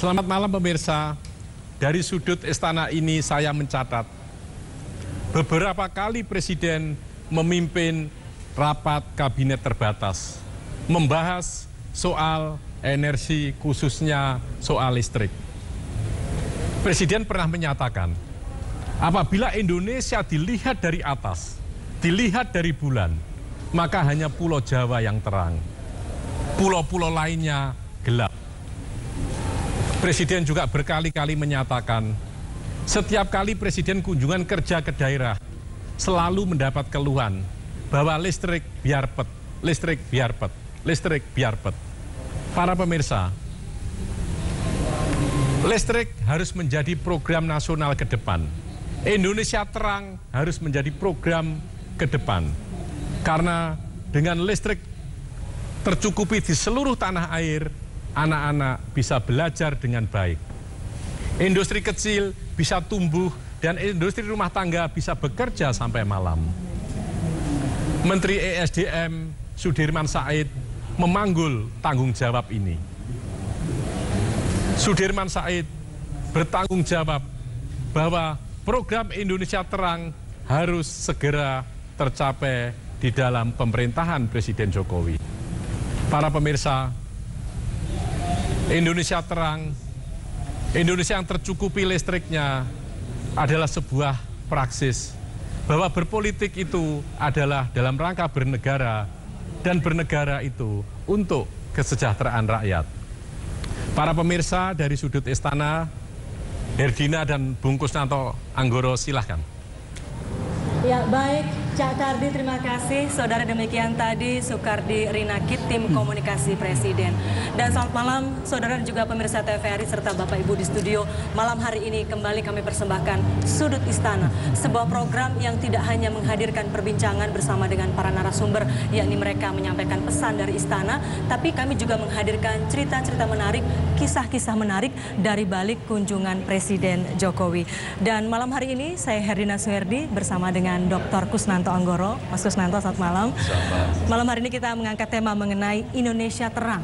Selamat malam pemirsa. Dari sudut istana ini saya mencatat beberapa kali Presiden memimpin rapat kabinet terbatas membahas soal energi, khususnya soal listrik. Presiden pernah menyatakan, apabila Indonesia dilihat dari atas, dilihat dari bulan, maka hanya Pulau Jawa yang terang. Pulau-pulau lainnya gelap. Presiden juga berkali-kali menyatakan, setiap kali Presiden kunjungan kerja ke daerah, selalu mendapat keluhan bahwa listrik biar pet, listrik biar pet, listrik biar pet. Para pemirsa, listrik harus menjadi program nasional ke depan. Indonesia Terang harus menjadi program ke depan. Karena dengan listrik tercukupi di seluruh tanah air, anak-anak bisa belajar dengan baik. Industri kecil bisa tumbuh dan industri rumah tangga bisa bekerja sampai malam. Menteri ESDM Sudirman Said memanggul tanggung jawab ini. Sudirman Said bertanggung jawab bahwa program Indonesia Terang harus segera tercapai di dalam pemerintahan Presiden Jokowi. Para pemirsa, Indonesia Terang, Indonesia yang tercukupi listriknya adalah sebuah praksis bahwa berpolitik itu adalah dalam rangka bernegara dan bernegara itu untuk kesejahteraan rakyat. Para pemirsa dari sudut istana, Herdina dan Bung Kusnanto Anggoro, silahkan. Ya, baik, Cak Kardi, terima kasih. Saudara, demikian tadi Soekardi Rinakit, tim komunikasi Presiden. Dan selamat malam, saudara dan juga pemirsa TVRI serta Bapak Ibu di studio. Malam hari ini kembali kami persembahkan Sudut Istana, sebuah program yang tidak hanya menghadirkan perbincangan bersama dengan para narasumber, yakni mereka menyampaikan pesan dari istana, tapi kami juga menghadirkan cerita-cerita menarik, kisah-kisah menarik dari balik kunjungan Presiden Jokowi. Dan malam hari ini saya Herdina Suherdi bersama dengan Dr. Kusnanto Anggoro. Mas Kusnanto, selamat malam. Malam hari ini kita mengangkat tema mengenai Indonesia Terang.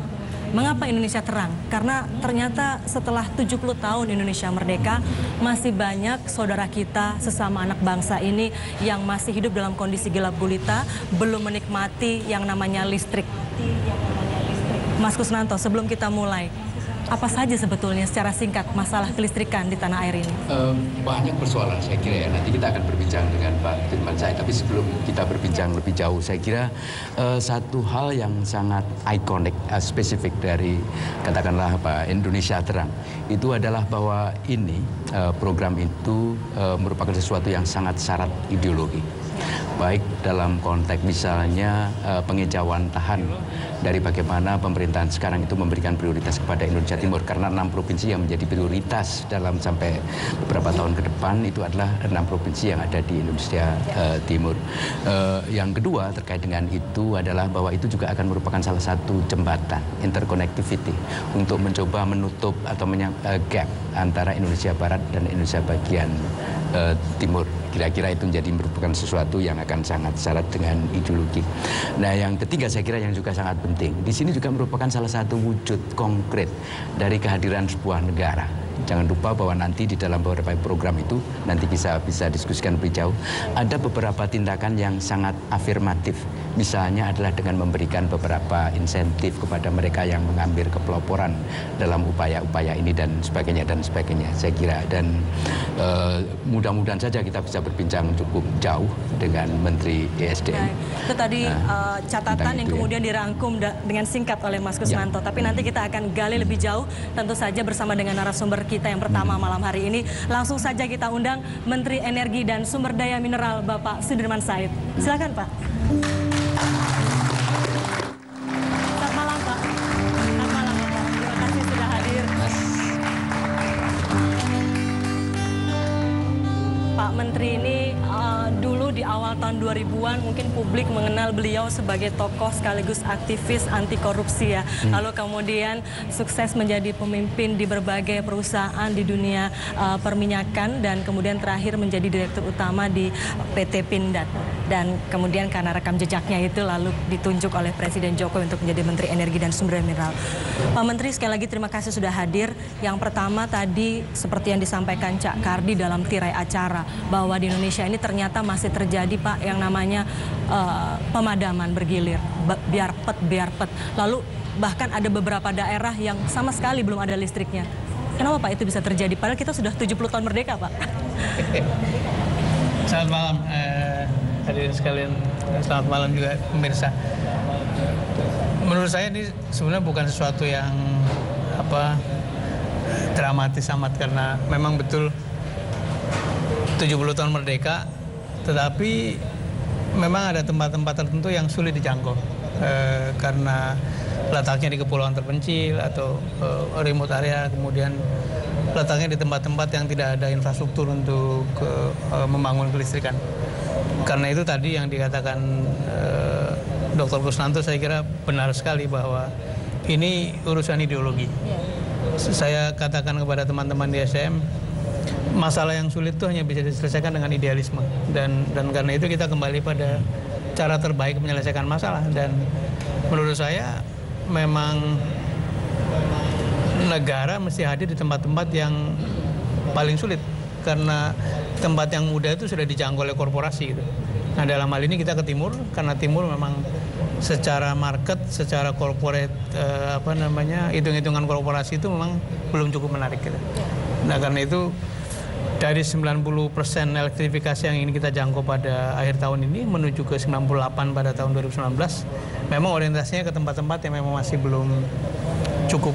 Mengapa Indonesia terang? Karena ternyata setelah 70 tahun Indonesia merdeka, masih banyak saudara kita sesama anak bangsa ini yang masih hidup dalam kondisi gelap gulita, belum menikmati yang namanya listrik. Mas Kusnanto, sebelum kita mulai, apa saja sebetulnya secara singkat masalah kelistrikan di tanah air ini? Banyak persoalan saya kira ya. Nanti kita akan berbincang dengan Pak Sudirman Said. Tapi sebelum kita berbincang lebih jauh, saya kira satu hal yang sangat ikonik, spesifik dari katakanlah Indonesia Terang, itu adalah bahwa ini program itu merupakan sesuatu yang sangat syarat ideologi. Baik dalam konteks misalnya pengejauhan tahan dari bagaimana pemerintahan sekarang itu memberikan prioritas kepada Indonesia Timur, karena 6 provinsi yang menjadi prioritas dalam sampai beberapa tahun ke depan itu adalah 6 provinsi yang ada di Indonesia Timur. Yang kedua terkait dengan itu adalah bahwa itu juga akan merupakan salah satu jembatan interconnectivity untuk mencoba menutup atau gap antara Indonesia Barat dan Indonesia bagian Timur. Kira-kira itu menjadi merupakan sesuatu yang akan sangat syarat dengan ideologi. Nah, yang ketiga saya kira yang juga sangat penting, di sini juga merupakan salah satu wujud konkret dari kehadiran sebuah negara. Jangan lupa bahwa nanti di dalam beberapa program itu nanti bisa diskusikan lebih jauh. Ada beberapa tindakan yang sangat afirmatif. Misalnya adalah dengan memberikan beberapa insentif kepada mereka yang mengambil kepeloporan dalam upaya-upaya ini dan sebagainya saya kira. Dan mudah-mudahan saja kita bisa berbincang cukup jauh dengan Menteri ESDM. Nah, itu tadi catatan yang kemudian dirangkum dengan singkat oleh Mas Kusnanto. Tapi nanti kita akan gali lebih jauh, tentu saja bersama dengan narasumber kita yang pertama malam hari ini. Langsung saja kita undang Menteri Energi dan Sumber Daya Mineral Bapak Sudirman Said. Silakan Pak. Selamat malam Pak. Selamat malam Bapak. Terima kasih sudah hadir. Pak Menteri ini dulu di awal tahun 2000-an mungkin publik mengenal beliau sebagai tokoh sekaligus aktivis anti korupsi ya. Lalu kemudian sukses menjadi pemimpin di berbagai perusahaan di dunia perminyakan dan kemudian terakhir menjadi direktur utama di PT Pindad. dan kemudian karena rekam jejaknya itu lalu ditunjuk oleh Presiden Jokowi untuk menjadi Menteri Energi dan Sumber Mineral. Pak Menteri, sekali lagi terima kasih sudah hadir. Yang pertama tadi seperti yang disampaikan Cak Kardi dalam tirai acara bahwa di Indonesia ini ternyata masih terjadi Pak yang namanya pemadaman bergilir, biar pet. Lalu bahkan ada beberapa daerah yang sama sekali belum ada listriknya. Kenapa Pak itu bisa terjadi? Padahal kita sudah 70 tahun merdeka, Pak. Selamat malam, hadirin sekalian. Selamat malam juga pemirsa. Menurut saya ini sebenarnya bukan sesuatu yang dramatis amat, karena memang betul 70 tahun merdeka, tetapi memang ada tempat-tempat tertentu yang sulit dijangkau karena letaknya di kepulauan terpencil atau remote area, kemudian letaknya di tempat-tempat yang tidak ada infrastruktur untuk membangun kelistrikan. Karena itu tadi yang dikatakan Dr. Kusnanto saya kira benar sekali bahwa ini urusan ideologi. Saya katakan kepada teman-teman di SDM, masalah yang sulit itu hanya bisa diselesaikan dengan idealisme, dan karena itu kita kembali pada cara terbaik menyelesaikan masalah. Dan menurut saya memang negara mesti hadir di tempat-tempat yang paling sulit, karena tempat yang mudah itu sudah dijangkau oleh korporasi gitu. Nah, dalam hal ini kita ke timur, karena timur memang secara market, secara corporate hitung-hitungan korporasi itu memang belum cukup menarik gitu. Nah, karena itu dari 90% elektrifikasi yang ingin kita jangkau pada akhir tahun ini menuju ke 98 pada tahun 2019, memang orientasinya ke tempat-tempat yang memang masih belum cukup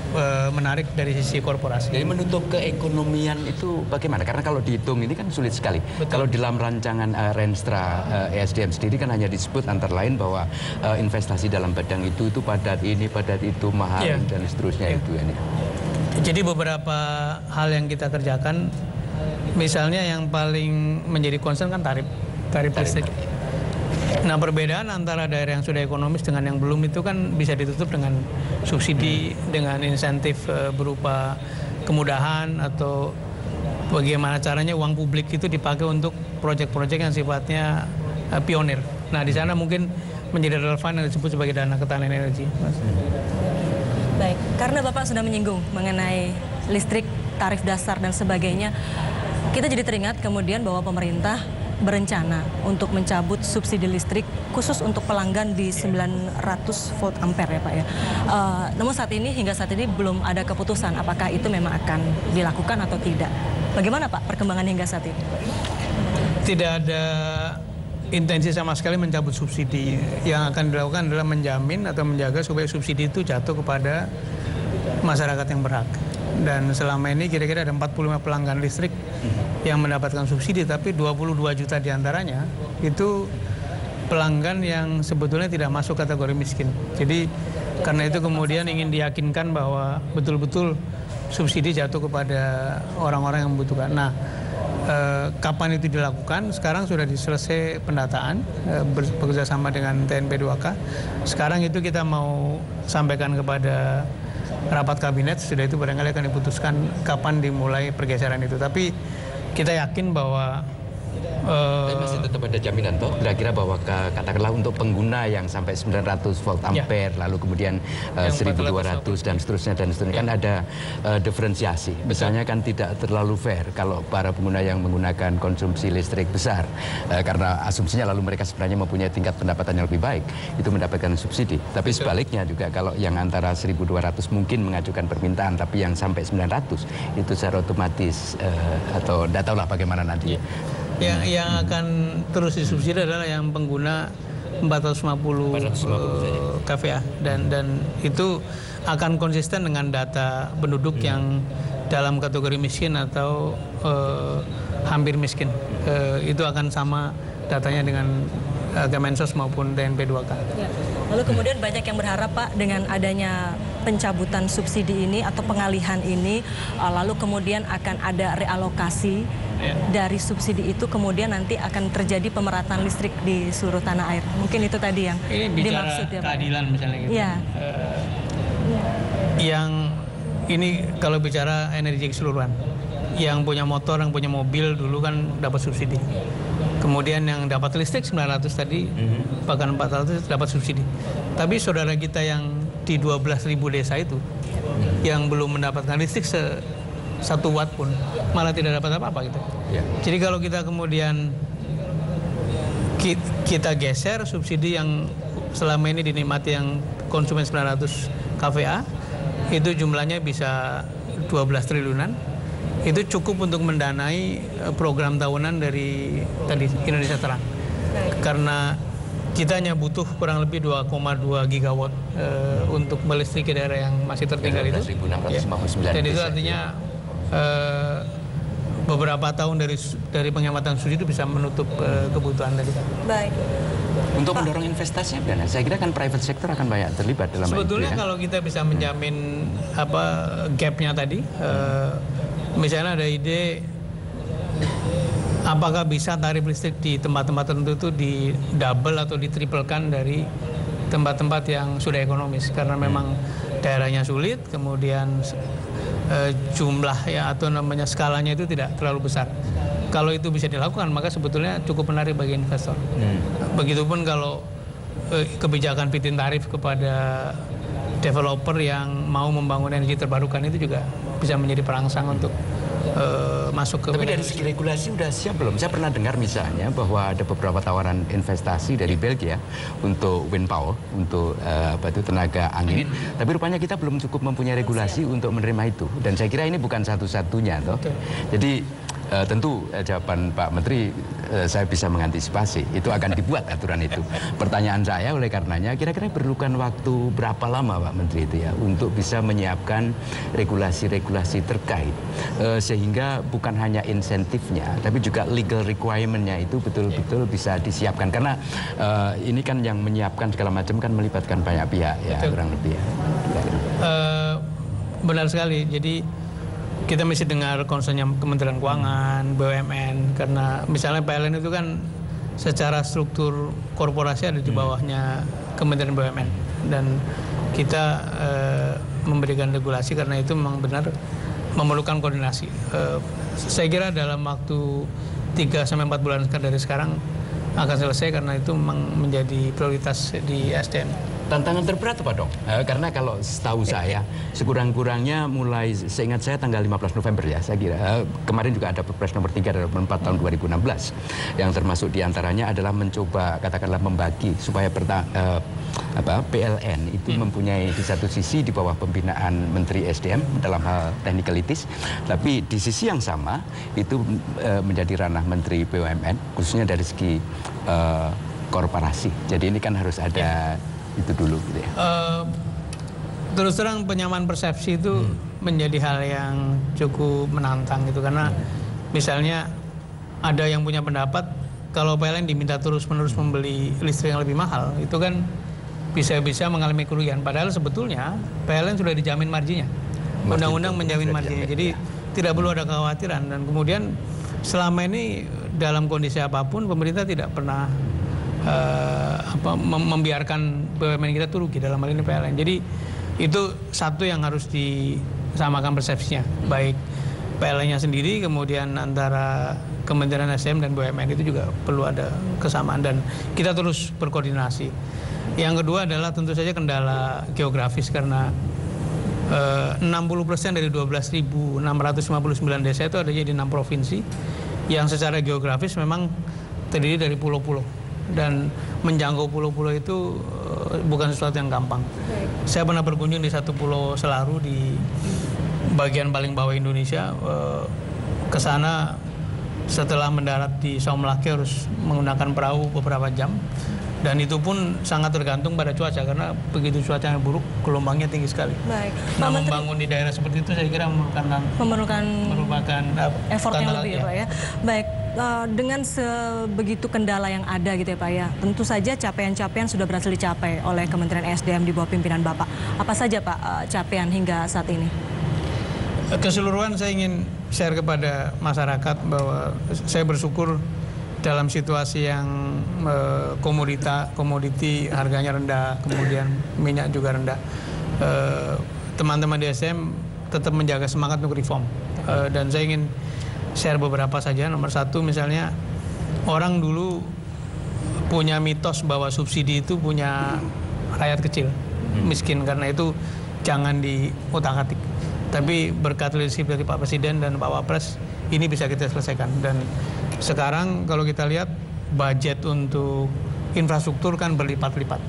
menarik dari sisi korporasi. Jadi menutup keekonomian itu bagaimana? Karena kalau dihitung ini kan sulit sekali. Betul. Kalau dalam rancangan Renstra ESDM sendiri kan hanya disebut antara lain bahwa investasi dalam bidang itu padat ini, padat itu, mahal dan seterusnya itu. Ini. Jadi beberapa hal yang kita kerjakan, misalnya yang paling menjadi concern kan tarif listrik. Nah, perbedaan antara daerah yang sudah ekonomis dengan yang belum itu kan bisa ditutup dengan subsidi, dengan insentif berupa kemudahan, atau bagaimana caranya uang publik itu dipakai untuk proyek-proyek yang sifatnya pionir. Nah, di sana mungkin menjadi relevan yang disebut sebagai dana ketahanan energi. Baik, karena Bapak sudah menyinggung mengenai listrik, tarif dasar dan sebagainya, kita jadi teringat kemudian bahwa pemerintah berencana untuk mencabut subsidi listrik khusus untuk pelanggan di 900 volt ampere ya Pak ya. Namun hingga saat ini belum ada keputusan apakah itu memang akan dilakukan atau tidak. Bagaimana Pak perkembangan hingga saat ini? Tidak ada intensi sama sekali mencabut subsidi. Yang akan dilakukan adalah menjamin atau menjaga supaya subsidi itu jatuh kepada masyarakat yang berhak. Dan selama ini kira-kira ada 45 pelanggan listrik yang mendapatkan subsidi, tapi 22 juta diantaranya itu pelanggan yang sebetulnya tidak masuk kategori miskin. Jadi karena itu kemudian ingin diyakinkan bahwa betul-betul subsidi jatuh kepada orang-orang yang membutuhkan. Nah, kapan itu dilakukan? Sekarang sudah diselesai pendataan bekerjasama dengan TNP 2K. Sekarang itu kita mau sampaikan kepada rapat kabinet, sudah itu barangkali akan diputuskan kapan dimulai pergeseran itu. Tapi kita yakin bahwa tapi masih tetap ada jaminan toh kira-kira bahwa katakanlah untuk pengguna yang sampai 900 volt ampere lalu kemudian 1200 dan seterusnya kan ada diferensiasi. Misalnya kan tidak terlalu fair kalau para pengguna yang menggunakan konsumsi listrik besar karena asumsinya lalu mereka sebenarnya mempunyai tingkat pendapatan yang lebih baik itu mendapatkan subsidi. Tapi sebaliknya juga kalau yang antara 1200 mungkin mengajukan permintaan tapi yang sampai 900 itu secara otomatis atau tidak tahulah bagaimana nanti. Yang akan terus disubsidi adalah yang pengguna 450 kVA dan itu akan konsisten dengan data penduduk yang dalam kategori miskin atau hampir miskin. Itu akan sama datanya dengan Kemensos maupun TNP 2K. Ya. Lalu kemudian banyak yang berharap Pak dengan adanya pencabutan subsidi ini atau pengalihan ini, lalu kemudian akan ada realokasi dari subsidi itu, kemudian nanti akan terjadi pemerataan listrik di seluruh tanah air. Mungkin itu tadi yang dimaksud ya Pak. Keadilan misalnya gitu. Ya. Yang ini kalau bicara energi keseluruhan, yang punya motor, yang punya mobil dulu kan dapat subsidi. Kemudian yang dapat listrik 900 tadi, bahkan 400 dapat subsidi. Tapi saudara kita yang di 12.000 desa itu, yang belum mendapatkan listrik 1 watt pun, malah tidak dapat apa-apa gitu. Jadi kalau kita kemudian kita geser subsidi yang selama ini dinikmati yang konsumen 900 kVA, itu jumlahnya bisa 12 triliunan. Itu cukup untuk mendanai program tahunan dari tadi Indonesia Terang. Karena kita hanya butuh kurang lebih 2,2 gigawatt untuk melistriki daerah yang masih tertinggal itu. 12.659 Dan itu artinya beberapa tahun dari penghematan subsidi itu bisa menutup kebutuhan tadi. Baik. Untuk mendorong investasi, saya kira kan private sector akan banyak terlibat dalam sebetulnya itu, ya? Kalau kita bisa menjamin gapnya tadi, misalnya ada ide apakah bisa tarif listrik di tempat-tempat tertentu itu di double atau di triplekan dari tempat-tempat yang sudah ekonomis, karena memang daerahnya sulit, kemudian jumlah ya atau namanya skalanya itu tidak terlalu besar. Kalau itu bisa dilakukan, maka sebetulnya cukup menarik bagi investor. Begitupun kalau kebijakan fitin tarif kepada developer yang mau membangun energi terbarukan itu juga bisa menjadi perangsang untuk masuk ke. Tapi dari segi regulasi udah siap belum? Saya pernah dengar misalnya bahwa ada beberapa tawaran investasi dari Belgia untuk wind power, untuk tenaga angin. Tapi rupanya kita belum cukup mempunyai regulasi untuk menerima itu. Dan saya kira ini bukan satu-satunya, toh. Jadi tentu jawaban Pak Menteri saya bisa mengantisipasi. Itu akan dibuat aturan itu. Pertanyaan saya oleh karenanya, kira-kira perlukan waktu berapa lama Pak Menteri itu ya untuk bisa menyiapkan regulasi-regulasi terkait sehingga bukan hanya insentifnya, tapi juga legal requirement-nya itu betul-betul bisa disiapkan. Karena ini kan yang menyiapkan segala macam kan melibatkan banyak pihak ya, kurang lebih ya. Benar sekali. Jadi kita mesti dengar concernnya Kementerian Keuangan, BUMN, karena misalnya PLN itu kan secara struktur korporasi ada di bawahnya Kementerian BUMN, dan kita memberikan regulasi karena itu memang benar memerlukan koordinasi. Saya kira dalam waktu 3-4 bulan dari sekarang akan selesai, karena itu memang menjadi prioritas di SDM. Tantangan terberat apa dong? Karena kalau setahu saya sekurang-kurangnya mulai, seingat saya tanggal 15 November ya, saya kira kemarin juga ada Perpres nomor 3 dan 4 tahun 2016 yang termasuk diantaranya adalah mencoba katakanlah membagi supaya PLN itu mempunyai di satu sisi di bawah pembinaan Menteri SDM dalam hal technicalities, tapi di sisi yang sama itu menjadi ranah Menteri BUMN khususnya dari segi korporasi. Jadi ini kan harus ada itu dulu gitu ya. Terus terang penyamaan persepsi itu menjadi hal yang cukup menantang gitu, karena misalnya ada yang punya pendapat kalau PLN diminta terus-menerus membeli listrik yang lebih mahal, itu kan bisa-bisa mengalami kerugian. Padahal sebetulnya PLN sudah dijamin marginnya. Undang-undang menjamin marginnya. Jadi tidak perlu ada kekhawatiran. Dan kemudian selama ini dalam kondisi apapun pemerintah tidak pernah membiarkan BUMN kita tuh rugi, dalam hal ini PLN. Jadi itu satu yang harus disamakan persepsinya, baik PLN-nya sendiri, kemudian antara Kementerian SDM dan BUMN itu juga perlu ada kesamaan dan kita terus berkoordinasi. Yang kedua adalah tentu saja kendala geografis, karena 60% dari 12.659 desa itu adanya di 6 provinsi yang secara geografis memang terdiri dari pulau-pulau. Dan menjangkau pulau-pulau itu bukan sesuatu yang gampang. Saya pernah berkunjung di satu pulau Selaru di bagian paling bawah Indonesia. Ke sana setelah mendarat di Saumlake harus menggunakan perahu beberapa jam. Dan itu pun sangat tergantung pada cuaca, karena begitu cuacanya buruk, gelombangnya tinggi sekali. Baik. Nah, membangun di daerah seperti itu saya kira merupakan effort yang lebih ya Pak ya. Baik, dengan sebegitu kendala yang ada gitu ya Pak ya, tentu saja capaian-capaian sudah berhasil dicapai oleh Kementerian SDM di bawah pimpinan Bapak. Apa saja Pak capaian hingga saat ini? Keseluruhan saya ingin share kepada masyarakat bahwa saya bersyukur dalam situasi yang komoditi harganya rendah, kemudian minyak juga rendah, teman-teman di SDM tetap menjaga semangat untuk reform. Dan saya ingin share beberapa saja. Nomor satu misalnya orang dulu punya mitos bahwa subsidi itu punya rakyat kecil, miskin, karena itu jangan diutak-atik. Tapi berkat leadership dari Pak Presiden dan Pak Wapres, ini bisa kita selesaikan. Dan sekarang kalau kita lihat budget untuk infrastruktur kan berlipat-lipat.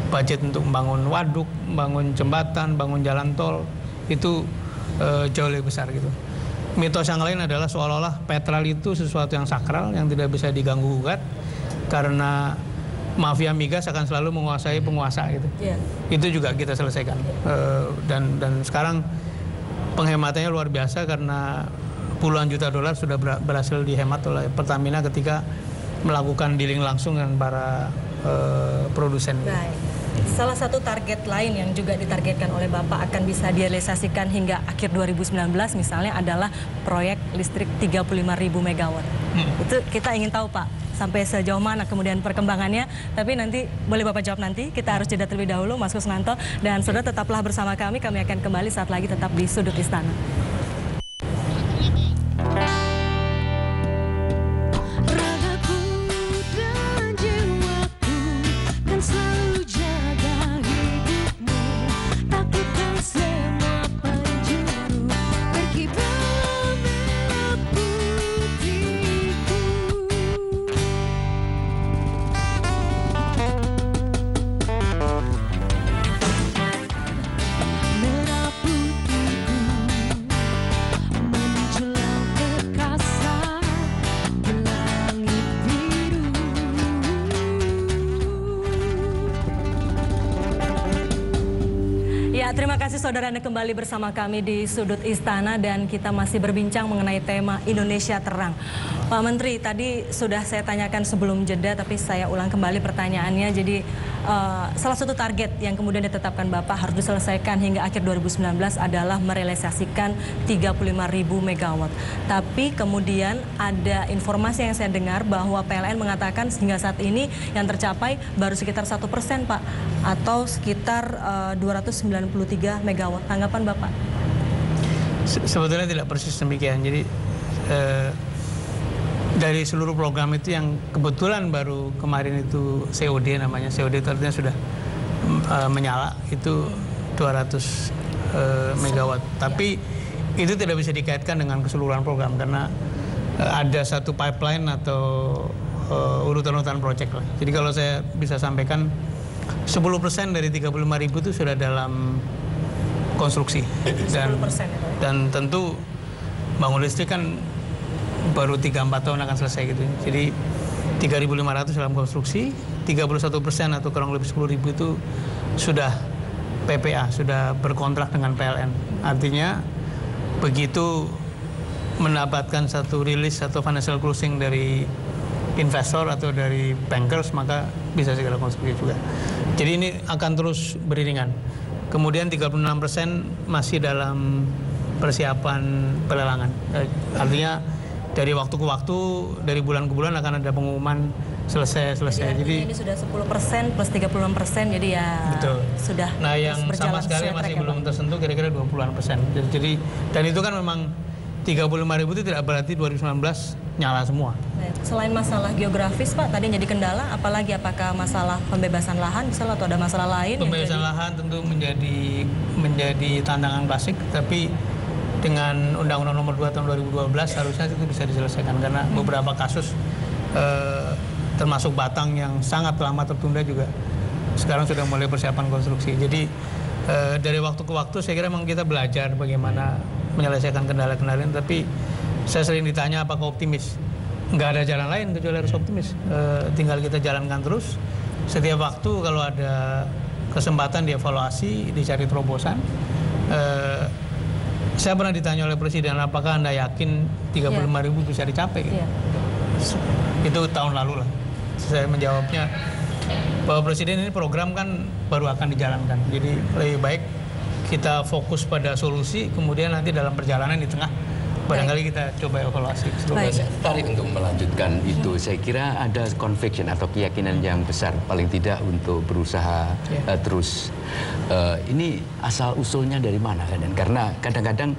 Budget untuk membangun waduk, membangun jembatan, bangun jalan tol, itu jauh lebih besar gitu. Mitos yang lain adalah seolah-olah petrol itu sesuatu yang sakral, yang tidak bisa diganggu-gugat, karena mafia migas akan selalu menguasai penguasa gitu. Yeah. Itu juga kita selesaikan. Dan sekarang penghematannya luar biasa karena puluhan juta dolar sudah berhasil dihemat oleh Pertamina ketika melakukan dealing langsung dengan para produsen. Baik. Salah satu target lain yang juga ditargetkan oleh Bapak akan bisa direalisasikan hingga akhir 2019 misalnya adalah proyek listrik 35.000 megawatt. Itu kita ingin tahu Pak, sampai sejauh mana kemudian perkembangannya. Tapi nanti boleh Bapak jawab nanti. Kita harus jeda terlebih dahulu, Mas Kusnanto. Dan saudara tetaplah bersama kami. Kami akan kembali saat lagi tetap di Sudut Istana. Terima kasih saudara Anda kembali bersama kami di Sudut Istana dan kita masih berbincang mengenai tema Indonesia Terang. Pak Menteri, tadi sudah saya tanyakan sebelum jeda tapi saya ulang kembali pertanyaannya. Jadi salah satu target yang kemudian ditetapkan Bapak harus diselesaikan hingga akhir 2019 adalah merealisasikan 35.000 megawatt. Tapi kemudian ada informasi yang saya dengar bahwa PLN mengatakan hingga saat ini yang tercapai baru sekitar 1% Pak, atau sekitar 293 megawatt. Tanggapan Bapak? Sebetulnya tidak persis demikian. Jadi dari seluruh program itu yang kebetulan baru kemarin itu COD namanya. COD itu artinya sudah menyala, itu 200 megawatt. Tapi itu tidak bisa dikaitkan dengan keseluruhan program karena ada satu pipeline atau urutan-urutan proyek lah. Jadi kalau saya bisa sampaikan 10% dari 35.000 itu sudah dalam konstruksi dan tentu bangun listrik kan baru 3-4 tahun akan selesai gitu. Jadi 3.500 dalam konstruksi, 31% atau kurang lebih 10.000 itu sudah PPA, sudah berkontrak dengan PLN. Artinya begitu mendapatkan satu rilis atau financial closing dari investor atau dari bankers, maka bisa segera konstruksi juga. Jadi ini akan terus beriringan. Kemudian 36% masih dalam persiapan pelelangan. Artinya dari waktu ke waktu, dari bulan ke bulan akan ada pengumuman selesai. Jadi ini sudah 10% plus 36%, jadi ya betul. Sudah. Nah yang sama sekali masih belum tersentuh kira-kira 20%. Jadi dan itu kan memang 35.000 itu tidak berarti 2019 nyala semua. Selain masalah geografis Pak, tadi jadi kendala, apalagi apakah masalah pembebasan lahan misalnya atau ada masalah lain? Pembebasan lahan tentu menjadi tantangan klasik, tapi dengan Undang-Undang Nomor 2 Tahun 2012 harusnya itu bisa diselesaikan karena beberapa kasus termasuk Batang yang sangat lama tertunda juga sekarang sudah mulai persiapan konstruksi. Jadi dari waktu ke waktu saya kira memang kita belajar bagaimana menyelesaikan kendala-kendala, tapi saya sering ditanya apakah optimis. Nggak ada jalan lain kecuali harus optimis. Tinggal kita jalankan terus. Setiap waktu kalau ada kesempatan dievaluasi, dicari terobosan. Saya pernah ditanya oleh Presiden, apakah Anda yakin 35.000 bisa dicapai? Gitu. Itu tahun lalu lah. Saya menjawabnya bahwa Presiden ini program kan baru akan dijalankan. Jadi lebih baik kita fokus pada solusi, kemudian nanti dalam perjalanan di tengah barangkali kita coba evaluasi. Baik. Saya tertarik untuk melanjutkan itu. Saya kira ada conviction atau keyakinan yang besar paling tidak untuk berusaha terus. Ini asal usulnya dari mana? Dan karena kadang-kadang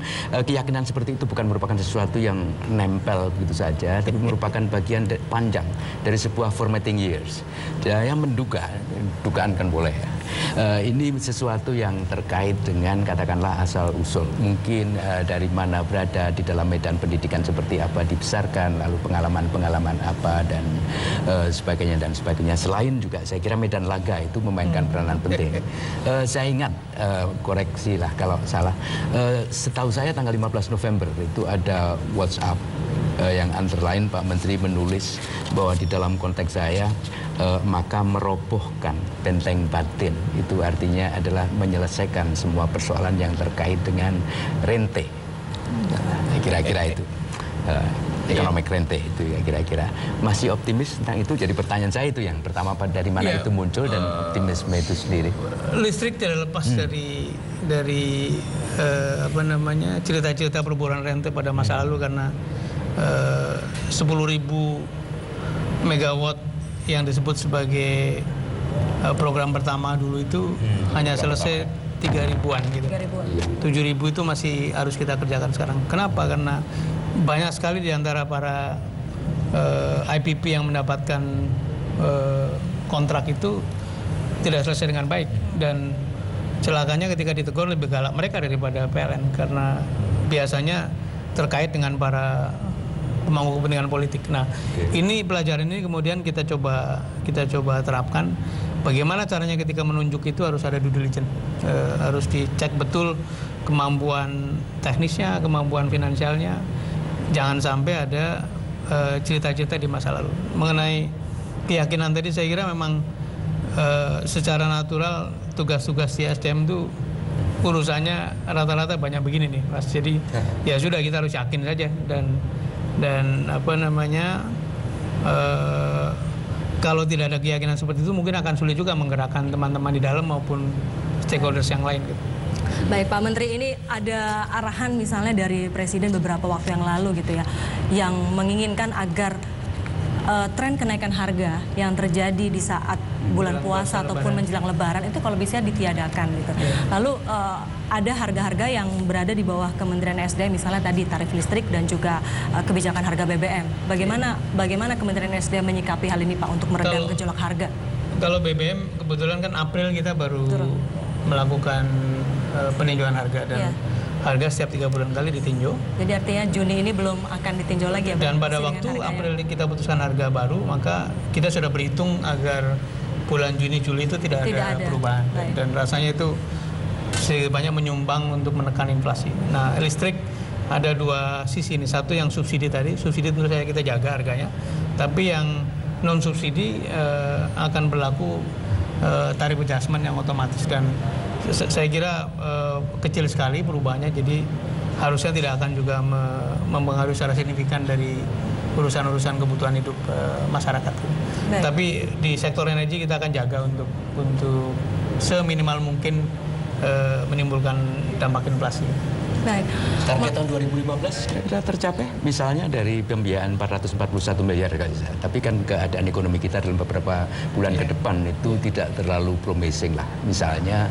keyakinan seperti itu bukan merupakan sesuatu yang nempel begitu saja, tapi merupakan bagian panjang dari sebuah formating years. Saya menduga, dugaan kan boleh ya. Ini sesuatu yang terkait dengan katakanlah asal usul, mungkin dari mana berada di dalam medan pendidikan seperti apa dibesarkan, lalu pengalaman-pengalaman apa dan sebagainya dan sebagainya. Selain juga saya kira medan laga itu memainkan peranan penting. Saya ingat, koreksi lah kalau salah, setahu saya tanggal 15 November itu ada WhatsApp yang underline Pak Menteri menulis bahwa di dalam konteks saya maka merobohkan benteng batin, itu artinya adalah menyelesaikan semua persoalan yang terkait dengan rente. Kira-kira itu economic rente itu ya kira-kira. Masih optimis tentang itu? Jadi pertanyaan saya itu yang pertama, dari mana itu muncul dan optimisme itu sendiri. Listrik tidak lepas dari cerita-cerita perburuan rente pada masa lalu, karena 10.000 megawatt yang disebut sebagai program pertama dulu itu hanya selesai 3.000-an gitu. 7.000 itu masih harus kita kerjakan sekarang. Kenapa? Karena banyak sekali di antara para IPP yang mendapatkan kontrak itu tidak selesai dengan baik, dan celakanya ketika ditegur lebih galak mereka daripada PLN, karena biasanya terkait dengan para pemangku kepentingan politik. Nah, ini pelajaran ini kemudian kita coba terapkan. Bagaimana caranya ketika menunjuk itu harus ada due diligence, harus dicek betul kemampuan teknisnya, kemampuan finansialnya. Jangan sampai ada cerita-cerita di masa lalu. Mengenai keyakinan tadi, saya kira memang secara natural tugas-tugas di SDM itu urusannya rata-rata banyak begini nih, Mas. Jadi ya sudah, kita harus yakin saja, dan kalau tidak ada keyakinan seperti itu mungkin akan sulit juga menggerakkan teman-teman di dalam maupun stakeholders yang lain gitu. Baik Pak Menteri, ini ada arahan misalnya dari Presiden beberapa waktu yang lalu gitu ya, yang menginginkan agar tren kenaikan harga yang terjadi di saat bulan puasa ataupun menjelang Lebaran itu kalau bisa ditiadakan gitu. Lalu ada harga-harga yang berada di bawah Kementerian SDM, misalnya tadi tarif listrik dan juga kebijakan harga BBM. Bagaimana Kementerian SDM menyikapi hal ini Pak untuk meredam gejolak harga? Kalau BBM kebetulan kan April kita baru melakukan peninjauan harga, dan harga setiap 3 bulan kali ditinjau. Jadi artinya Juni ini belum akan ditinjau lagi ya? Dan pada waktu April kita putuskan harga baru, maka kita sudah berhitung agar bulan Juni Juli itu tidak ada perubahan. Dan rasanya itu sedikit banyak menyumbang untuk menekan inflasi. Nah, listrik ada dua sisi ini. Satu yang subsidi tadi, subsidi tentu saja kita jaga harganya. Tapi yang non subsidi akan berlaku tarif adjustment yang otomatis, dan saya kira kecil sekali perubahannya, jadi harusnya tidak akan juga mempengaruhi secara signifikan dari urusan-urusan kebutuhan hidup masyarakat. Tapi di sektor energi kita akan jaga untuk seminimal mungkin menimbulkan dampak inflasi. Baik. Target tahun 2015 kira-kira tercapai, misalnya dari pembiayaan 441 miliar kali. Tapi kan keadaan ekonomi kita dalam beberapa bulan ke depan itu tidak terlalu promising lah. Misalnya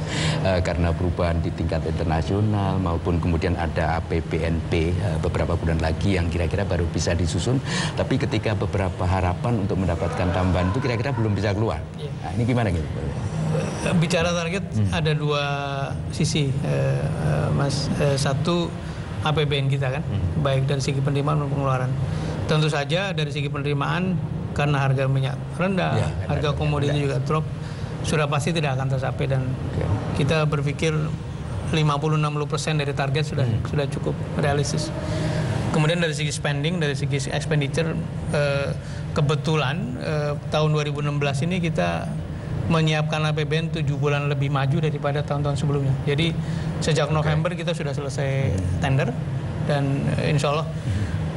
karena perubahan di tingkat internasional maupun kemudian ada APBNP beberapa bulan lagi yang kira-kira baru bisa disusun. Tapi ketika beberapa harapan untuk mendapatkan tambahan itu kira-kira belum bisa keluar. Nah, ini gimana gitu? Bicara target ada dua sisi, Mas. Satu APBN kita kan, baik dari segi penerimaan maupun pengeluaran. Tentu saja dari segi penerimaan, karena harga minyak rendah, harga komoditi juga drop, sudah pasti tidak akan tercapai, dan kita berpikir 50-60% dari target sudah cukup realistis. Kemudian dari segi spending, dari segi expenditure, kebetulan tahun 2016 ini kita menyiapkan APBN 7 bulan lebih maju daripada tahun-tahun sebelumnya. Jadi sejak November kita sudah selesai tender, dan insya Allah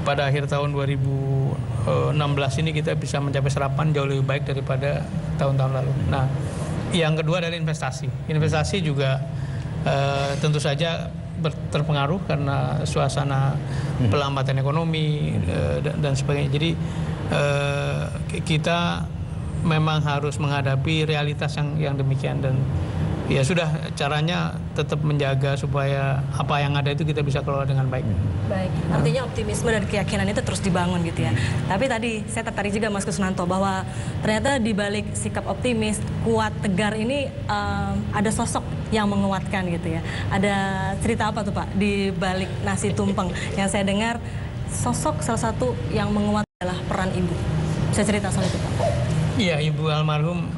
pada akhir tahun 2016 ini kita bisa mencapai serapan jauh lebih baik daripada tahun-tahun lalu. Nah, yang kedua dari investasi. Investasi juga tentu saja terpengaruh karena suasana pelambatan ekonomi dan sebagainya. Jadi kita memang harus menghadapi realitas yang demikian, dan ya sudah, caranya tetap menjaga supaya apa yang ada itu kita bisa kelola dengan baik. Baik, artinya optimisme dan keyakinan itu terus dibangun gitu ya. Tapi tadi saya tertarik juga Mas Kusnanto bahwa ternyata di balik sikap optimis, kuat, tegar ini ada sosok yang menguatkan gitu ya. Ada cerita apa tuh Pak di balik nasi tumpeng? Yang saya dengar sosok salah satu yang menguat adalah peran ibu. Bisa cerita soal itu Pak? Iya, Ibu almarhum,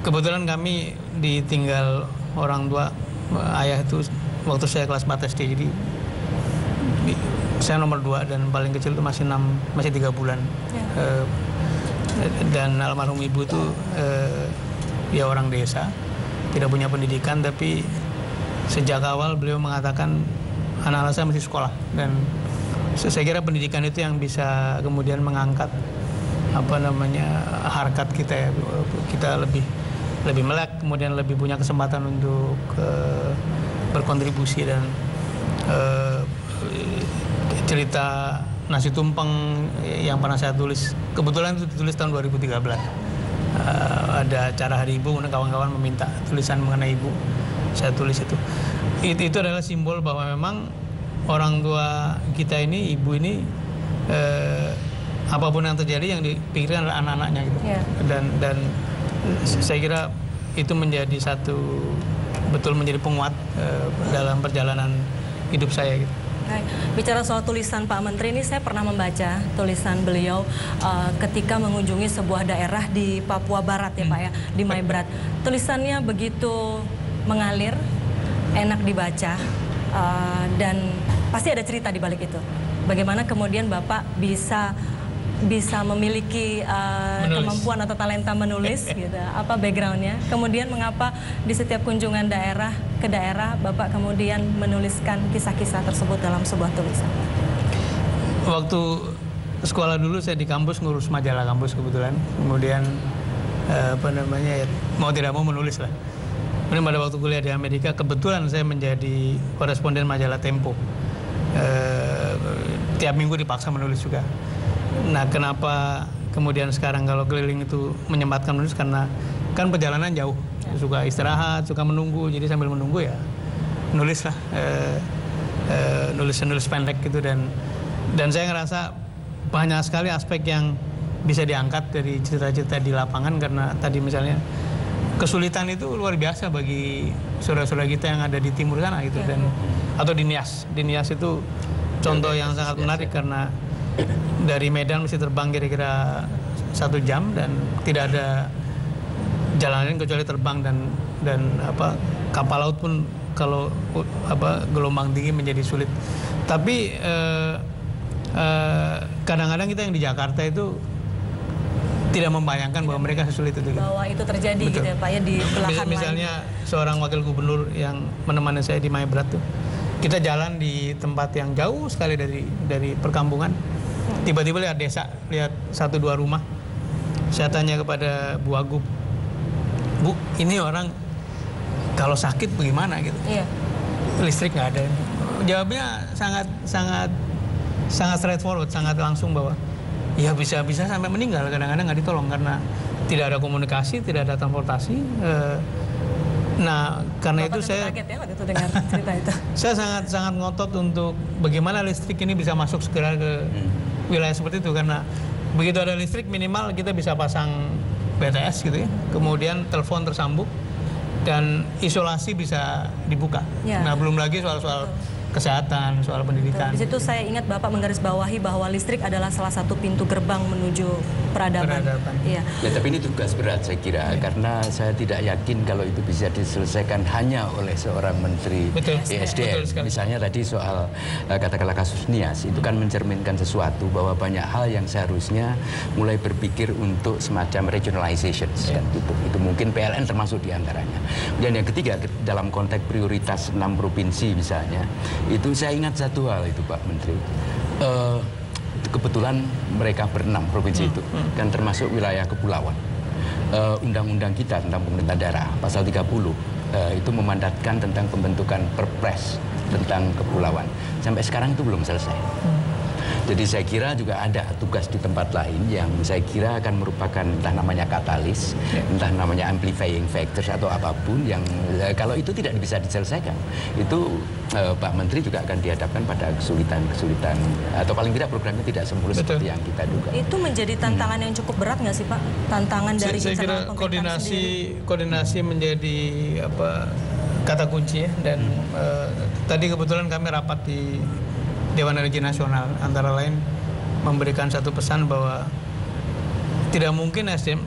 kebetulan kami ditinggal orang tua, ayah itu waktu saya kelas 4 SD, jadi saya nomor 2 dan paling kecil itu masih 3 bulan. Ya. Dan almarhum ibu itu ya orang desa, tidak punya pendidikan, tapi sejak awal beliau mengatakan anak-anak saya mesti sekolah, dan saya kira pendidikan itu yang bisa kemudian mengangkat harkat kita ya, kita lebih melek, kemudian lebih punya kesempatan untuk berkontribusi. Dan cerita nasi tumpeng yang pernah saya tulis, kebetulan itu ditulis tahun 2013, ada acara Hari Ibu, kawan-kawan meminta tulisan mengenai ibu, saya tulis itu adalah simbol bahwa memang orang tua kita ini, ibu ini, apapun yang terjadi yang dipikirkan adalah anak-anaknya gitu. Yeah. Dan saya kira itu menjadi betul menjadi penguat dalam perjalanan hidup saya gitu. Bicara soal tulisan Pak Menteri, ini saya pernah membaca tulisan beliau ketika mengunjungi sebuah daerah di Papua Barat ya Pak ya, di Maibrat. Tulisannya begitu mengalir, enak dibaca, dan pasti ada cerita di balik itu. Bagaimana kemudian Bapak bisa memiliki kemampuan atau talenta menulis gitu, apa backgroundnya, kemudian mengapa di setiap kunjungan ke daerah Bapak kemudian menuliskan kisah-kisah tersebut dalam sebuah tulisan. Waktu sekolah dulu saya di kampus ngurus majalah kampus kebetulan, kemudian mau tidak mau menulis lah. Kemudian pada waktu kuliah di Amerika kebetulan saya menjadi koresponden majalah Tempo, tiap minggu dipaksa menulis juga. Nah, kenapa kemudian sekarang kalau keliling itu menyempatkan menulis, karena kan perjalanan jauh, suka istirahat, suka menunggu, jadi sambil menunggu ya nulis lah, nulis pendek gitu, dan saya ngerasa banyak sekali aspek yang bisa diangkat dari cerita-cerita di lapangan, karena tadi misalnya kesulitan itu luar biasa bagi saudara-saudara kita yang ada di timur sana gitu, dan atau di Nias itu contoh yang sangat menarik, karena dari Medan mesti terbang kira-kira 1 jam dan tidak ada jalan lain kecuali terbang, dan kapal laut pun kalau gelombang tinggi menjadi sulit. Tapi kadang-kadang kita yang di Jakarta itu tidak membayangkan bahwa mereka sesulit itu. Bahwa itu terjadi. Betul. Gitu ya Pak ya, di belahan misalnya seorang wakil gubernur yang menemani saya di Maibrat tuh, kita jalan di tempat yang jauh sekali dari perkampungan. Tiba-tiba lihat desa, lihat 1-2 rumah. Saya tanya kepada Bu Agub, Bu, ini orang kalau sakit bagaimana gitu? Iya. Listrik nggak ada. Jawabnya sangat straightforward, sangat langsung, bahwa ya bisa sampai meninggal, kadang-kadang nggak ditolong karena tidak ada komunikasi, tidak ada transportasi. Nah, karena Bapak itu saya kaget ya waktu itu dengar cerita itu. Saya sangat ngotot untuk bagaimana listrik ini bisa masuk segera ke wilayah seperti itu, karena begitu ada listrik minimal kita bisa pasang BTS gitu ya, kemudian telepon tersambung dan isolasi bisa dibuka. Ya. Nah, belum lagi soal kesehatan, soal pendidikan. Di situ saya ingat Bapak menggarisbawahi bahwa listrik adalah salah satu pintu gerbang menuju peradaban. Iya. Ya, tapi ini tugas berat saya kira, karena saya tidak yakin kalau itu bisa diselesaikan hanya oleh seorang menteri ESDM. Misalnya tadi soal katakanlah kasus Nias, itu kan mencerminkan sesuatu bahwa banyak hal yang seharusnya mulai berpikir untuk semacam regionalization. Kan? Itu mungkin PLN termasuk diantaranya. Dan yang ketiga, dalam konteks prioritas 6 provinsi misalnya, itu saya ingat satu hal itu Pak Menteri, kebetulan mereka ber-6 provinsi itu kan termasuk wilayah kepulauan. Undang-undang kita tentang pemerintah daerah pasal 30 itu memandatkan tentang pembentukan perpres tentang kepulauan. Sampai sekarang itu belum selesai. Jadi saya kira juga ada tugas di tempat lain yang saya kira akan merupakan entah namanya katalis, entah namanya amplifying factors atau apapun yang kalau itu tidak bisa diselesaikan, itu Pak Menteri juga akan dihadapkan pada kesulitan-kesulitan atau paling tidak programnya tidak semulus seperti yang kita duga. Itu menjadi tantangan yang cukup berat nggak sih Pak? Tantangan dari saya kira koordinasi menjadi kata kunci ya. Dan tadi kebetulan kami rapat di Dewan Energi Nasional, antara lain memberikan satu pesan bahwa tidak mungkin SDM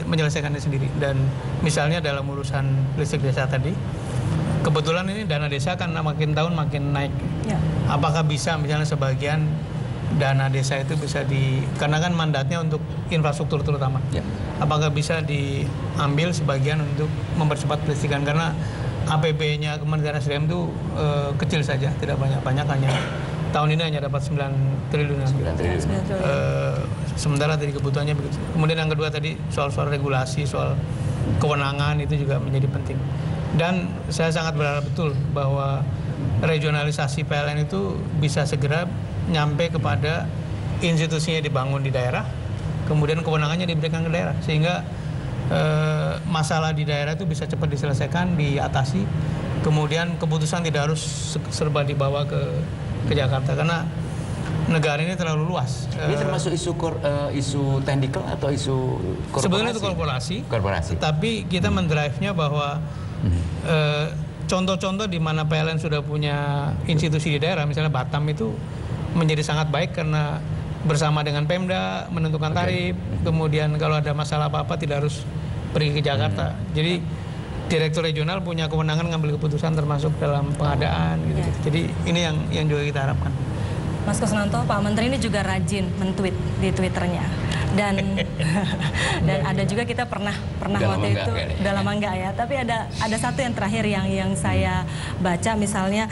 menyelesaikannya sendiri. Dan misalnya dalam urusan listrik desa tadi, kebetulan ini dana desa kan makin tahun makin naik. Ya. Apakah bisa misalnya sebagian dana desa itu bisa karena kan mandatnya untuk infrastruktur terutama. Ya. Apakah bisa diambil sebagian untuk mempercepat listrikan, karena APB-nya Kementerian SDM itu kecil saja, tidak banyak-banyak, hanya tahun ini hanya dapat 9 triliun. Sementara tadi kebutuhannya begitu. Kemudian yang kedua tadi soal regulasi, soal kewenangan itu juga menjadi penting. Dan saya sangat berharap betul bahwa regionalisasi PLN itu bisa segera nyampe kepada institusinya dibangun di daerah, kemudian kewenangannya diberikan ke daerah, sehingga masalah di daerah itu bisa cepat diselesaikan, diatasi, kemudian keputusan tidak harus serba dibawa ke Jakarta, karena negara ini terlalu luas. Ini termasuk isu teknikal atau isu korporasi? Sebetulnya itu korporasi. Tapi kita mendrive-nya bahwa contoh-contoh di mana PLN sudah punya institusi di daerah, misalnya Batam itu menjadi sangat baik karena bersama dengan Pemda menentukan tarif, kemudian kalau ada masalah apa-apa tidak harus pergi ke Jakarta. Jadi direktur regional punya kewenangan ngambil keputusan termasuk dalam pengadaan gitu. Jadi ini yang juga kita harapkan. Mas Kusnanto, Pak Menteri ini juga rajin men-tweet di Twitternya. Dan ada juga kita pernah waktu itu udah lama enggak ya, tapi ada satu yang terakhir yang saya baca, misalnya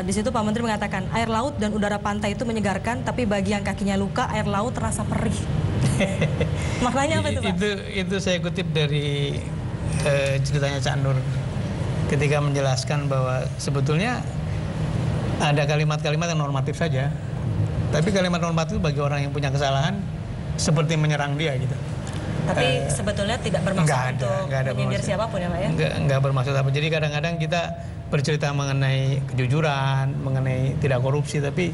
di situ Pak Menteri mengatakan air laut dan udara pantai itu menyegarkan, tapi bagi yang kakinya luka air laut terasa perih. Maknanya apa itu Pak? Itu saya kutip dari ceritanya Cak Nur ketika menjelaskan bahwa sebetulnya ada kalimat-kalimat yang normatif saja, tapi kalimat normatif bagi orang yang punya kesalahan seperti menyerang dia gitu. Tapi sebetulnya tidak bermaksud untuk menyindir siapapun ya Pak ya? Enggak bermaksud apa. Jadi kadang-kadang kita bercerita mengenai kejujuran, mengenai tidak korupsi, tapi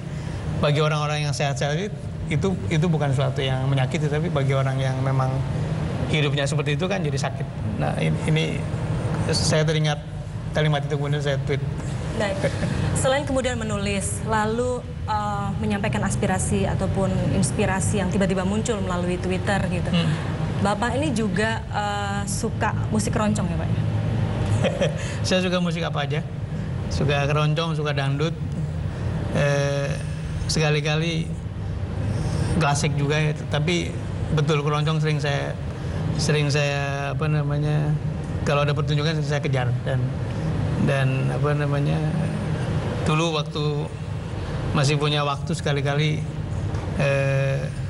bagi orang-orang yang sehat-sehat itu bukan sesuatu yang menyakiti, tapi bagi orang yang memang hidupnya seperti itu kan jadi sakit. Nah ini saya teringat kalimat itu, kemudian saya tweet. Baik. Selain kemudian menulis, lalu menyampaikan aspirasi ataupun inspirasi yang tiba-tiba muncul melalui Twitter gitu. Bapak ini juga suka musik keroncong ya Pak? Saya suka musik apa aja. Suka keroncong, suka dangdut. Sekali-kali klasik juga ya. Tapi betul keroncong sering saya kalau ada pertunjukan saya kejar, dan dulu waktu masih punya waktu sekali-kali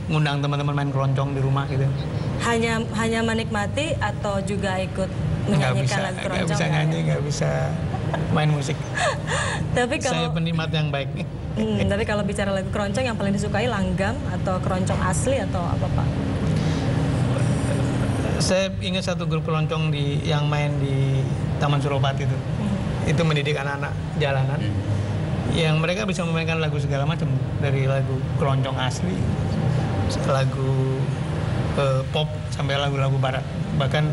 ngundang teman-teman main keroncong di rumah gitu. Hanya menikmati atau juga ikut menyanyikan lagu keroncong? Nggak bisa nyanyi, nggak bisa main musik. Tapi kalau saya penikmat yang baik nih. Tapi kalau bicara lagu keroncong yang paling disukai langgam atau keroncong asli atau apa Pak? Saya ingat satu grup keroncong yang main di Taman Suropati itu. Itu mendidik anak-anak jalanan yang mereka bisa memainkan lagu segala macam, dari lagu keroncong asli, lagu pop sampai lagu-lagu barat. Bahkan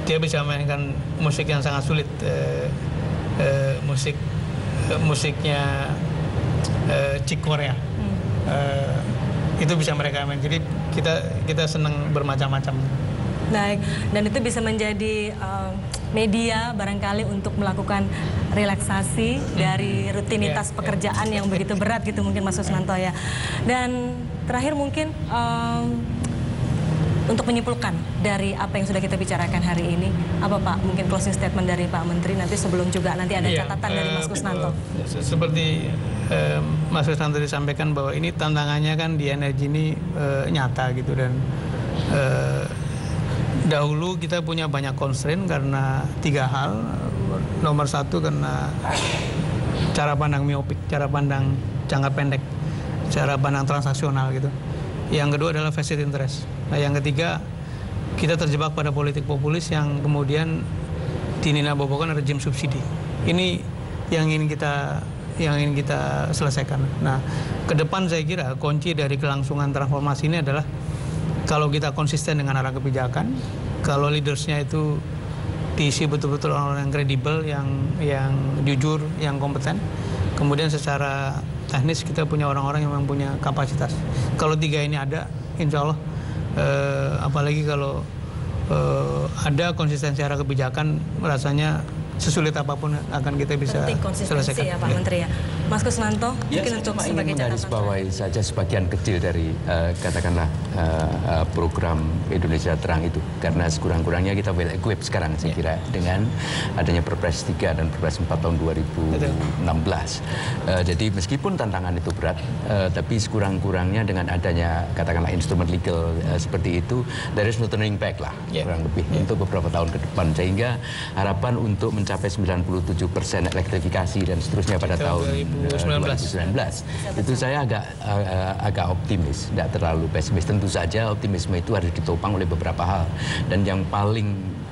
dia bisa memainkan musik yang sangat sulit, musiknya Chick Corea. Itu bisa mereka main. Jadi kita senang bermacam-macam. Baik, dan itu bisa menjadi media barangkali untuk melakukan relaksasi dari rutinitas pekerjaan yang begitu berat gitu mungkin Mas Kusnanto ya. Dan terakhir mungkin untuk menyimpulkan dari apa yang sudah kita bicarakan hari ini, apa Pak mungkin closing statement dari Pak Menteri nanti sebelum juga nanti ada catatan dari Mas Kusnanto. Seperti Mas Kusnanto disampaikan bahwa ini tantangannya kan di energi ini nyata gitu, dan Dahulu kita punya banyak constraint karena 3 hal. Nomor 1 karena cara pandang miopik, cara pandang jangka pendek, cara pandang transaksional gitu. Yang kedua adalah vested interest. Nah, yang ketiga kita terjebak pada politik populis yang kemudian dininabobokan rejim subsidi. Ini yang ingin kita selesaikan. Nah, ke depan saya kira kunci dari kelangsungan transformasi ini adalah kalau kita konsisten dengan arah kebijakan, kalau leadersnya itu diisi betul-betul orang-orang yang kredibel, yang jujur, yang kompeten. Kemudian secara teknis kita punya orang-orang yang memang punya kapasitas. Kalau 3 ini ada, insya Allah, apalagi kalau ada konsistensi arah kebijakan, rasanya sesulit apapun akan kita bisa selesaikan. Ya Pak Menteri ya. Mas Kusnanto, mungkin untuk sebagai catatan. Menggarisbawahi saja sebagian kecil dari katakanlah program Indonesia Terang itu, karena sekurang-kurangnya kita well equipped sekarang saya kira dengan adanya Perpres 3 dan Perpres 4 tahun 2016. Jadi meskipun tantangan itu berat, tapi sekurang-kurangnya dengan adanya katakanlah instrumen legal seperti itu, there is no turning back lah kurang lebih untuk beberapa tahun ke depan, sehingga harapan untuk mencapai 97% elektrifikasi dan seterusnya pada tahun 2019 itu saya agak optimis, tidak terlalu pesimis. Tentu saja optimisme itu harus ditopang oleh beberapa hal, dan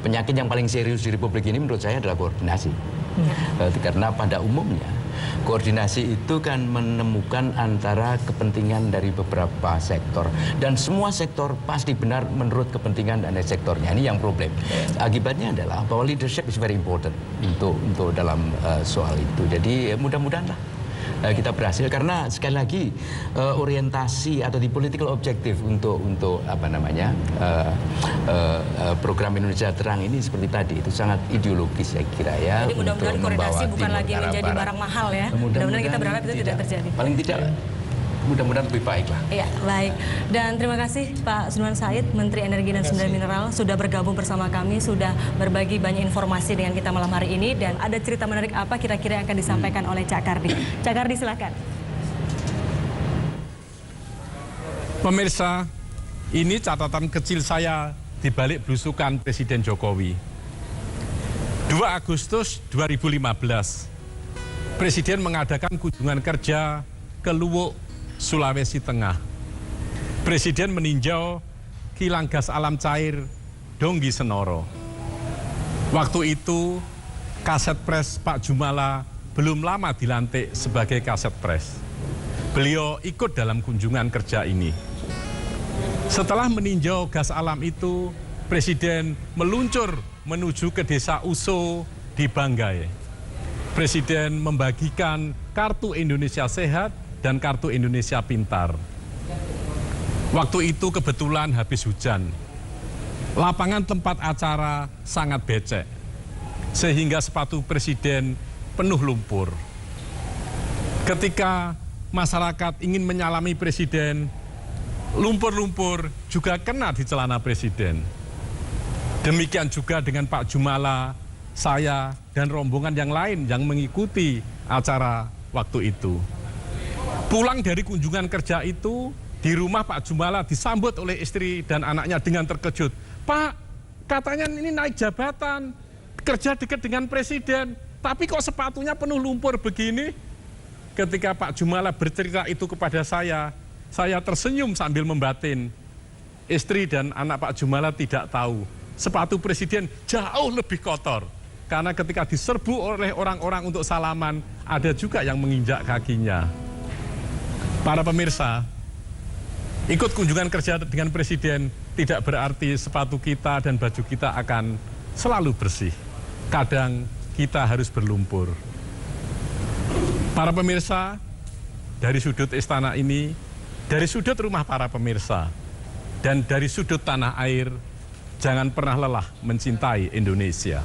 penyakit yang paling serius di Republik ini menurut saya adalah koordinasi. Karena pada umumnya koordinasi itu kan menemukan antara kepentingan dari beberapa sektor, dan semua sektor pasti benar menurut kepentingan dari sektornya. Ini yang problem. Akibatnya adalah bahwa leadership is very important untuk dalam soal itu. Jadi mudah-mudahan lah kita berhasil, karena sekali lagi orientasi atau di political objective untuk program Indonesia Terang ini seperti tadi itu sangat ideologis saya kira ya. Jadi mudah-mudahan koordinasi bukan lagi menjadi barang mahal ya. Mudah-mudahan kita berharap itu tidak terjadi. Paling tidak mudah-mudahan lebih baik lah. Iya, baik. Dan terima kasih Pak Sudirman Said, Menteri Energi dan Sumber Mineral, sudah bergabung bersama kami, sudah berbagi banyak informasi dengan kita malam hari ini. Dan ada cerita menarik apa kira-kira yang akan disampaikan oleh Cak Kardi. Cak Kardi, silakan. Pemirsa, ini catatan kecil saya di balik belusukan Presiden Jokowi. 2 Agustus 2015, Presiden mengadakan kunjungan kerja ke Luwuk, Sulawesi Tengah. Presiden meninjau kilang gas alam cair Donggi Senoro. Waktu itu Kaset Pres Pak Jumala belum lama dilantik sebagai Kaset Pres. Beliau ikut dalam kunjungan kerja ini. Setelah meninjau gas alam itu, Presiden meluncur menuju ke desa Uso di Banggai. Presiden membagikan kartu Indonesia Sehat dan kartu Indonesia Pintar. Waktu itu kebetulan habis hujan. Lapangan tempat acara sangat becek, sehingga sepatu Presiden penuh lumpur. Ketika masyarakat ingin menyalami Presiden, lumpur-lumpur juga kena di celana Presiden. Demikian juga dengan Pak Jumala, saya, dan rombongan yang lain yang mengikuti acara waktu itu. Pulang dari kunjungan kerja itu, di rumah Pak Jumala disambut oleh istri dan anaknya dengan terkejut. Pak, katanya ini naik jabatan, kerja dekat dengan Presiden, tapi kok sepatunya penuh lumpur begini? Ketika Pak Jumala bercerita itu kepada saya tersenyum sambil membatin. Istri dan anak Pak Jumala tidak tahu, sepatu Presiden jauh lebih kotor. Karena ketika diserbu oleh orang-orang untuk salaman, ada juga yang menginjak kakinya. Para pemirsa, ikut kunjungan kerja dengan Presiden tidak berarti sepatu kita dan baju kita akan selalu bersih. Kadang kita harus berlumpur. Para pemirsa, dari sudut istana ini, dari sudut rumah para pemirsa, dan dari sudut tanah air, jangan pernah lelah mencintai Indonesia.